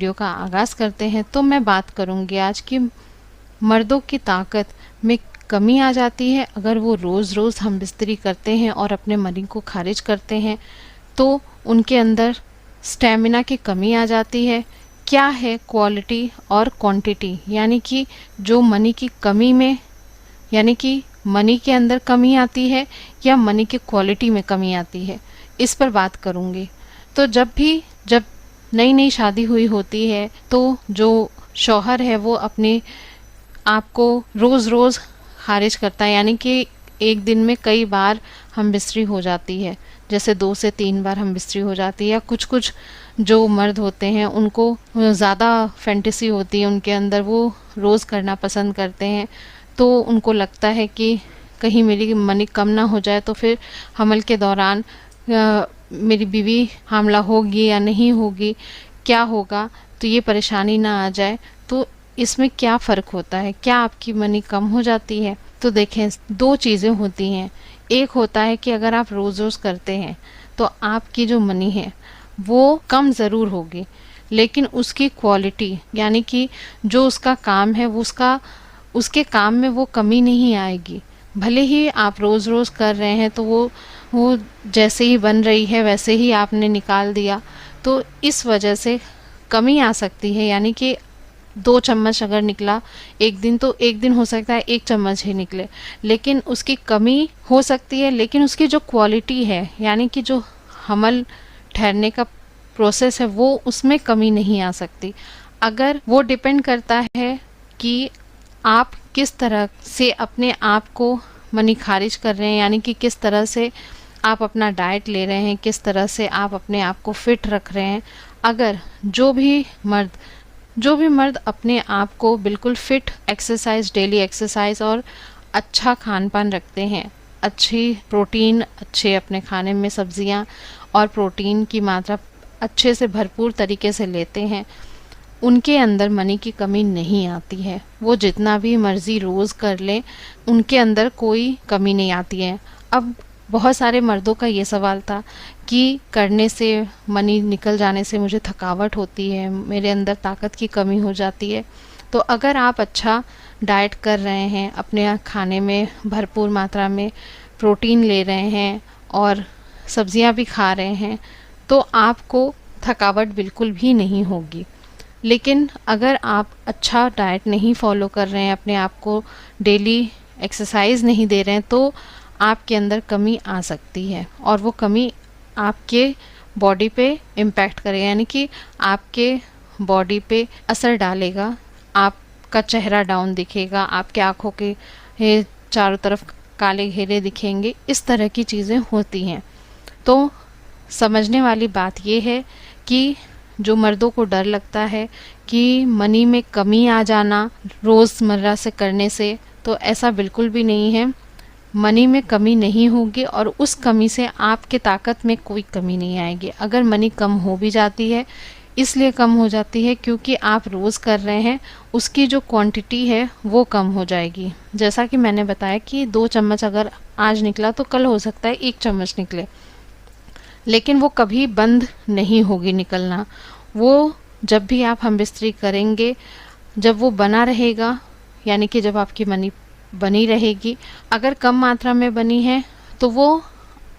Video का आगाज़ करते हैं तो मैं बात करूंगी आज की मर्दों की ताकत में कमी आ जाती है अगर वो रोज़ रोज़ हम बिस्तरी करते हैं और अपने मनी को खारिज करते हैं, तो उनके अंदर स्टेमिना की कमी आ जाती है। क्या है क्वालिटी और क्वांटिटी, यानी कि जो मनी की कमी में, यानी कि मनी के अंदर कमी आती है या मनी की क्वालिटी में कमी आती है, इस पर बात करूँगी। तो जब नई नई शादी हुई होती है तो जो शौहर है वो अपने आप को रोज़ रोज़ खारिज करता है, यानी कि एक दिन में कई बार हम बिस्तरी हो जाती है, जैसे 2 से 3 बार हम बिस्तरी हो जाती है। या कुछ कुछ जो मर्द होते हैं उनको ज़्यादा फैंटेसी होती है उनके अंदर, वो रोज़ करना पसंद करते हैं, तो उनको लगता है कि कहीं मेरी मनी कम ना हो जाए, तो फिर हमल के दौरान मेरी बीवी हामला होगी या नहीं होगी, क्या होगा, तो ये परेशानी ना आ जाए। तो इसमें क्या फ़र्क होता है, क्या आपकी मनी कम हो जाती है? तो देखें, 2 चीज़ें होती हैं। एक होता है कि अगर आप रोज़ रोज़ करते हैं तो आपकी जो मनी है वो कम ज़रूर होगी, लेकिन उसकी क्वालिटी, यानी कि जो उसका काम है वो उसके काम में वो कमी नहीं आएगी। भले ही आप रोज़ रोज़ कर रहे हैं तो वो जैसे ही बन रही है वैसे ही आपने निकाल दिया, तो इस वजह से कमी आ सकती है। यानी कि 2 चम्मच अगर निकला एक दिन, तो एक दिन हो सकता है 1 चम्मच ही निकले, लेकिन उसकी कमी हो सकती है। लेकिन उसकी जो क्वालिटी है, यानी कि जो हमल ठहरने का प्रोसेस है, वो उसमें कमी नहीं आ सकती। अगर वो डिपेंड करता है कि आप किस तरह से अपने आप को मनी खारिज कर रहे हैं, यानी कि किस तरह से आप अपना डाइट ले रहे हैं, किस तरह से आप अपने आप को फिट रख रहे हैं। अगर जो भी मर्द अपने आप को बिल्कुल फिट, एक्सरसाइज, डेली एक्सरसाइज और अच्छा खान पान रखते हैं, अच्छी प्रोटीन, अच्छे अपने खाने में सब्जियां और प्रोटीन की मात्रा अच्छे से भरपूर तरीके से लेते हैं, उनके अंदर मनी की कमी नहीं आती है। वो जितना भी मर्जी रोज़ कर लें, उनके अंदर कोई कमी नहीं आती है। अब बहुत सारे मर्दों का ये सवाल था कि करने से, मनी निकल जाने से मुझे थकावट होती है, मेरे अंदर ताकत की कमी हो जाती है। तो अगर आप अच्छा डाइट कर रहे हैं, अपने खाने में भरपूर मात्रा में प्रोटीन ले रहे हैं और सब्जियां भी खा रहे हैं, तो आपको थकावट बिल्कुल भी नहीं होगी। लेकिन अगर आप अच्छा डाइट नहीं फॉलो कर रहे हैं, अपने आप को डेली एक्सरसाइज नहीं दे रहे हैं, तो आपके अंदर कमी आ सकती है और वो कमी आपके बॉडी पे इम्पैक्ट करेगा, यानी कि आपके बॉडी पे असर डालेगा। आपका चेहरा डाउन दिखेगा, आपके आँखों के चारों तरफ काले घेरे दिखेंगे, इस तरह की चीज़ें होती हैं। तो समझने वाली बात ये है कि जो मर्दों को डर लगता है कि मनी में कमी आ जाना रोज़मर्रा से करने से, तो ऐसा बिल्कुल भी नहीं है। मनी में कमी नहीं होगी और उस कमी से आपके ताकत में कोई कमी नहीं आएगी। अगर मनी कम हो भी जाती है, इसलिए कम हो जाती है क्योंकि आप रोज़ कर रहे हैं, उसकी जो क्वांटिटी है वो कम हो जाएगी। जैसा कि मैंने बताया कि 2 चम्मच अगर आज निकला तो कल हो सकता है 1 चम्मच निकले, लेकिन वो कभी बंद नहीं होगी निकलना। वो जब भी आप हम बिस्तरी करेंगे, जब वो बना रहेगा, यानी कि जब आपकी मनी बनी रहेगी, अगर कम मात्रा में बनी है तो वो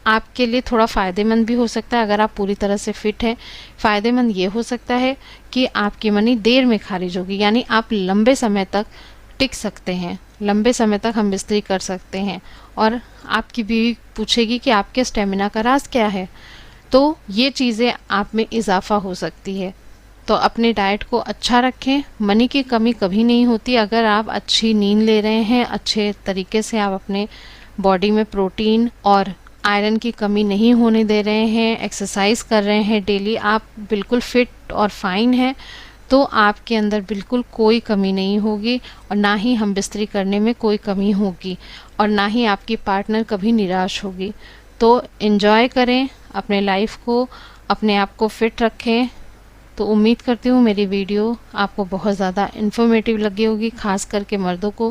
आपके लिए थोड़ा फ़ायदेमंद भी हो सकता है। अगर आप पूरी तरह से फिट हैं, फ़ायदेमंद ये हो सकता है कि आपकी मनी देर में खारिज होगी, यानी आप लंबे समय तक टिक सकते हैं, लंबे समय तक हम बिस्तरी कर सकते हैं। और आपकी बीवी पूछेगी कि आपके स्टेमिना का राज क्या है, तो ये चीज़ें आप में इजाफा हो सकती है। तो अपने डाइट को अच्छा रखें, मनी की कमी कभी नहीं होती अगर आप अच्छी नींद ले रहे हैं, अच्छे तरीके से आप अपने बॉडी में प्रोटीन और आयरन की कमी नहीं होने दे रहे हैं, एक्सरसाइज कर रहे हैं डेली, आप बिल्कुल फिट और फाइन हैं, तो आपके अंदर बिल्कुल कोई कमी नहीं होगी और ना ही हम बिस्तरी करने में कोई कमी होगी और ना ही आपकी पार्टनर कभी निराश होगी। तो एंजॉय करें अपने लाइफ को, अपने आप को फिट रखें। तो उम्मीद करती हूँ मेरी वीडियो आपको बहुत ज़्यादा इन्फॉर्मेटिव लगी होगी, ख़ास करके मर्दों को,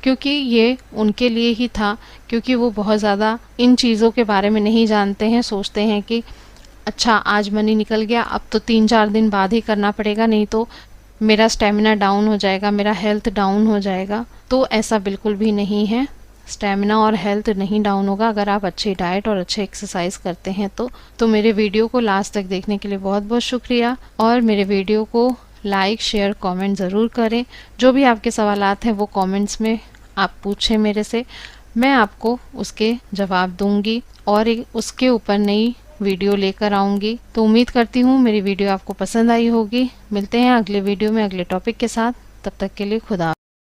क्योंकि ये उनके लिए ही था, क्योंकि वो बहुत ज़्यादा इन चीज़ों के बारे में नहीं जानते हैं, सोचते हैं कि अच्छा आज मनी निकल गया, अब तो 3-4 दिन बाद ही करना पड़ेगा, नहीं तो मेरा स्टेमिना डाउन हो जाएगा, मेरा हेल्थ डाउन हो जाएगा। तो ऐसा बिल्कुल भी नहीं है, स्टेमिना और हेल्थ नहीं डाउन होगा अगर आप अच्छी डाइट और अच्छे एक्सरसाइज करते हैं तो मेरे वीडियो को लास्ट तक देखने के लिए बहुत बहुत शुक्रिया, और मेरे वीडियो को लाइक शेयर कमेंट ज़रूर करें। जो भी आपके सवालात हैं वो कमेंट्स में आप पूछें मेरे से, मैं आपको उसके जवाब दूंगी और उसके ऊपर नई वीडियो लेकर आऊंगी। तो उम्मीद करती हूँ मेरी वीडियो आपको पसंद आई होगी। मिलते हैं अगले वीडियो में अगले टॉपिक के साथ, तब तक के लिए खुदा हाफिज़।